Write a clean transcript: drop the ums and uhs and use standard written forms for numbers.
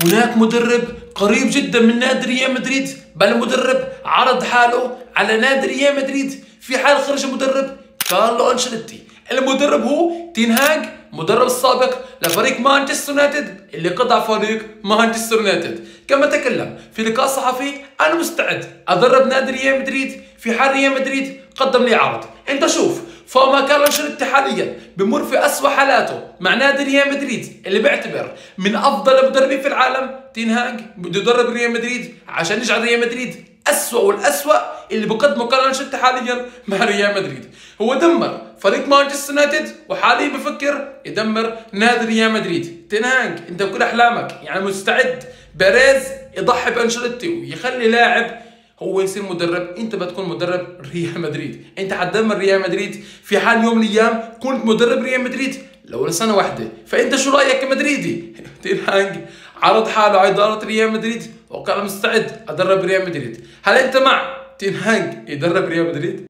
هناك مدرب قريب جدا من نادي ريال مدريد، بل مدرب عرض حاله على نادي ريال مدريد في حال خرج المدرب كارلو أنشيلوتي. المدرب هو تين هاج، مدرب السابق لفريق مانشستر يونايتد اللي قطع فريق مانشستر يونايتد. كما تكلم في لقاء صحفي: انا مستعد ادرب نادي ريال مدريد في حال ريال مدريد قدم لي عرض. انت شوف، فما كارلو أنشيلوتي حاليا بمر في اسوء حالاته مع نادي ريال مدريد اللي بيعتبر من افضل المدربين في العالم. تين هاج بده يدرب ريال مدريد عشان يجعل ريال مدريد اسوء والاسوء اللي بقدمه كارلو أنشيلوتي حاليا مع ريال مدريد. هو دمر فريق مانشستر يونايتد وحاليا بفكر يدمر نادي ريال مدريد. تين هاج انت بكل احلامك يعني مستعد بيريز يضحي بأنشيلوتي ويخلي لاعب هو يصير مدرب، انت بتكون مدرب ريال مدريد. انت حتدمر ريال مدريد في حال يوم من الايام كنت مدرب ريال مدريد لو لسنه واحده. فانت شو رايك كمدريدي؟ تين هاج عرض حاله على اداره ريال مدريد وقال مستعد ادرب ريال مدريد. هل انت مع تين هاج يدرب ريال مدريد؟